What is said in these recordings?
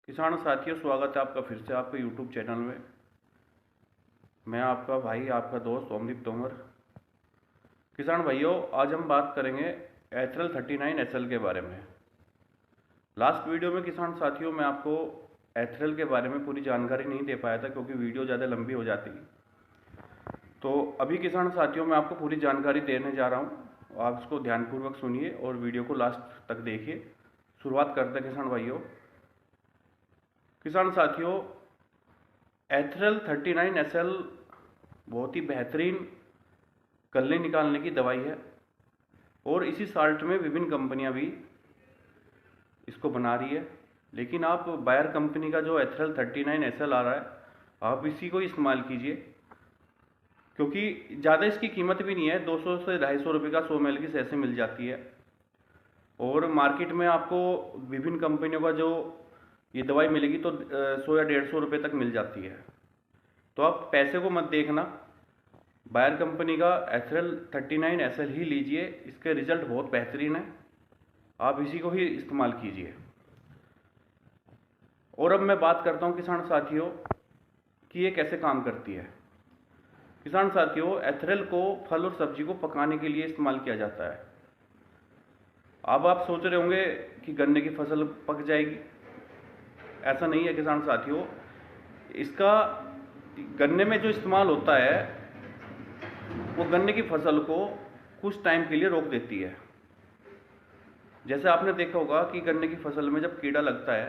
किसान साथियों, स्वागत है आपका फिर से आपके YouTube चैनल में। मैं आपका भाई, आपका दोस्त ओमदीप तोमर। किसान भाइयों, आज हम बात करेंगे एथरल 39 SL के बारे में। लास्ट वीडियो में किसान साथियों मैं आपको एथरल के बारे में पूरी जानकारी नहीं दे पाया था क्योंकि वीडियो ज़्यादा लंबी हो जाती। तो अभी किसान साथियों मैं आपको पूरी जानकारी देने जा रहा हूँ। आप इसको ध्यानपूर्वक सुनिए और वीडियो को लास्ट तक देखिए। शुरुआत करते हैं किसान भाइयों। किसान साथियों, एथरल 39 SL बहुत ही बेहतरीन कल्ले निकालने की दवाई है और इसी साल्ट में विभिन्न कंपनियां भी इसको बना रही है। लेकिन आप बायर कंपनी का जो एथरल 39 SL आ रहा है, आप इसी को इस्तेमाल कीजिए क्योंकि ज़्यादा इसकी कीमत भी नहीं है। 200 से 250 रुपये का 100 ml की सैसे मिल जाती है और मार्केट में आपको विभिन्न कंपनियों का जो ये दवाई मिलेगी तो 100 या 150 रुपये तक मिल जाती है। तो आप पैसे को मत देखना, बायर कंपनी का एथरल 39 SL ही लीजिए। इसके रिज़ल्ट बहुत बेहतरीन है, आप इसी को ही इस्तेमाल कीजिए। और अब मैं बात करता हूँ किसान साथियों कि ये कैसे काम करती है। किसान साथियों, एथरल को फल और सब्जी को पकाने के लिए इस्तेमाल किया जाता है। अब आप सोच रहे होंगे कि गन्ने की फसल पक जाएगी। ऐसा नहीं है किसान साथियों। इसका गन्ने में जो इस्तेमाल होता है वो गन्ने की फसल को कुछ टाइम के लिए रोक देती है। जैसे आपने देखा होगा कि गन्ने की फसल में जब कीड़ा लगता है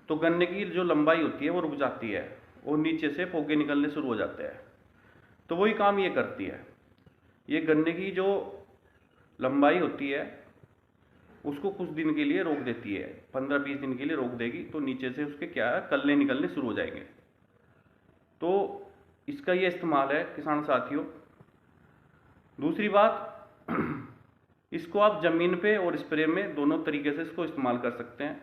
तो गन्ने की जो लंबाई होती है वो रुक जाती है और नीचे से पोगे निकलने शुरू हो जाते हैं। तो वही काम ये करती है। ये गन्ने की जो लंबाई होती है उसको कुछ दिन के लिए रोक देती है, 15-20 दिन के लिए रोक देगी। तो नीचे से उसके क्या है, कल्ले निकलने शुरू हो जाएंगे। तो इसका ये इस्तेमाल है किसान साथियों। दूसरी बात, इसको आप ज़मीन पे और स्प्रे में दोनों तरीके से इसको इस्तेमाल कर सकते हैं।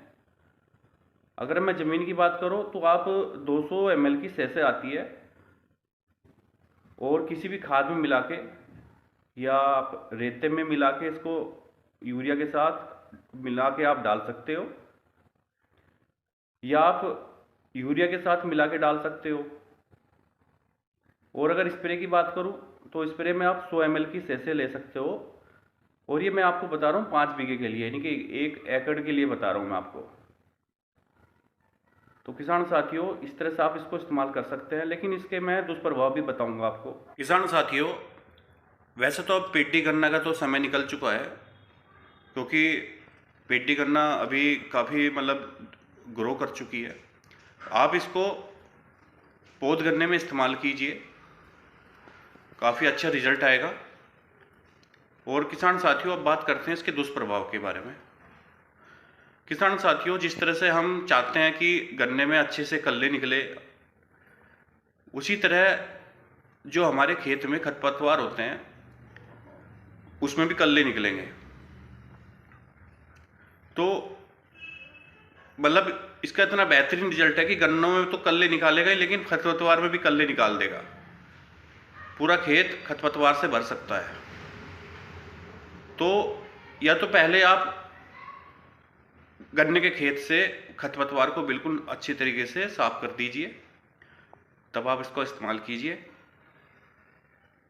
अगर मैं ज़मीन की बात करूं तो आप 200 ml की सैसे आती है और किसी भी खाद में मिला के या आप रेते में मिला के इसको यूरिया के साथ मिला के आप डाल सकते हो, या आप यूरिया के साथ मिला के डाल सकते हो। और अगर स्प्रे की बात करूं तो स्प्रे में आप 100 ml की सैसे ले सकते हो। और ये मैं आपको बता रहा हूँ 5 बीघे के लिए, यानी कि 1 एकड़ के लिए बता रहा हूँ मैं आपको। तो किसान साथियों, इस तरह से आप इसको इस्तेमाल कर सकते हैं, लेकिन इसके मैं दुष्प्रभाव भी बताऊंगा आपको। किसान साथियों, वैसे तो अब पेटी गन्ना का तो समय निकल चुका है क्योंकि पेटी गन्ना अभी काफ़ी मतलब ग्रो कर चुकी है। आप इसको पौध गन्ने में इस्तेमाल कीजिए, काफ़ी अच्छा रिजल्ट आएगा। और किसान साथियों, अब बात करते हैं इसके दुष्प्रभाव के बारे में। किसान साथियों, जिस तरह से हम चाहते हैं कि गन्ने में अच्छे से कल्ले निकले, उसी तरह जो हमारे खेत में खरपतवार होते हैं उसमें भी कल्ले निकलेंगे। तो मतलब इसका इतना बेहतरीन रिजल्ट है कि गन्नों में तो कल्ले निकालेगा ही, लेकिन खरपतवार में भी कल्ले निकाल देगा। पूरा खेत खरपतवार से भर सकता है। तो या तो पहले आप गन्ने के खेत से खरपतवार को बिल्कुल अच्छी तरीके से साफ कर दीजिए, तब आप इसको इस्तेमाल कीजिए।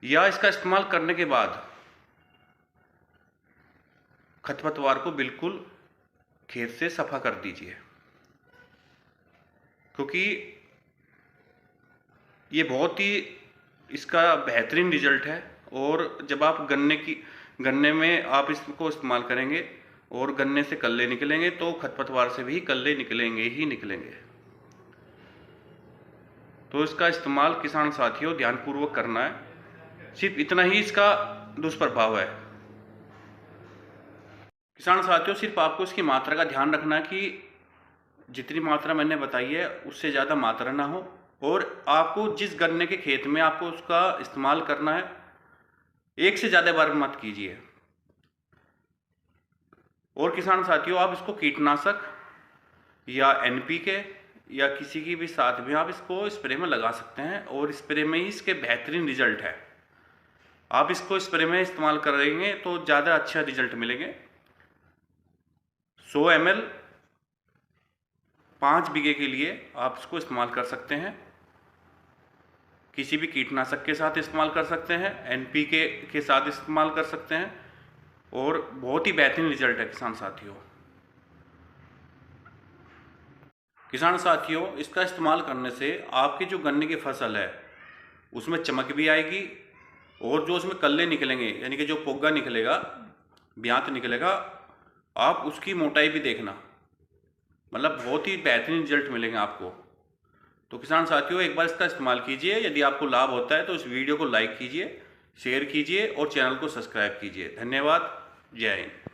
या इसका इस्तेमाल करने के बाद खरपतवार को बिल्कुल खेत से सफा कर दीजिए, क्योंकि ये बहुत ही इसका बेहतरीन रिजल्ट है। और जब आप गन्ने में आप इसको इस्तेमाल करेंगे और गन्ने से कल्ले निकलेंगे तो खरपतवार से भी कल्ले निकलेंगे ही निकलेंगे। तो इसका इस्तेमाल किसान साथियों ध्यानपूर्वक करना है। सिर्फ इतना ही इसका दुष्प्रभाव है। किसान साथियों, सिर्फ आपको इसकी मात्रा का ध्यान रखना है कि जितनी मात्रा मैंने बताई है उससे ज़्यादा मात्रा ना हो। और आपको जिस गन्ने के खेत में आपको उसका इस्तेमाल करना है, एक से ज़्यादा बार मत कीजिए। और किसान साथियों, आप इसको कीटनाशक या NPK या किसी की भी साथ में आप इसको स्प्रे में लगा सकते हैं और स्प्रे में ही इसके बेहतरीन रिजल्ट है। आप इसको स्प्रे में इस्तेमाल करेंगे तो ज़्यादा अच्छा रिजल्ट मिलेंगे। 100 ml 5 बीघे के लिए आप इसको इस्तेमाल कर सकते हैं। किसी भी कीटनाशक के साथ इस्तेमाल कर सकते हैं, एनपीके के साथ इस्तेमाल कर सकते हैं और बहुत ही बेहतरीन रिजल्ट है किसान साथियों। किसान साथियों, इसका इस्तेमाल करने से आपकी जो गन्ने की फसल है उसमें चमक भी आएगी और जो उसमें कल्ले निकलेंगे यानी कि जो पोगा निकलेगा, ब्यांत निकलेगा, आप उसकी मोटाई भी देखना, मतलब बहुत ही बेहतरीन रिजल्ट मिलेंगे आपको। तो किसान साथियों, एक बार इसका इस्तेमाल कीजिए। यदि आपको लाभ होता है तो इस वीडियो को लाइक कीजिए, शेयर कीजिए और चैनल को सब्सक्राइब कीजिए। धन्यवाद। जय हिंद।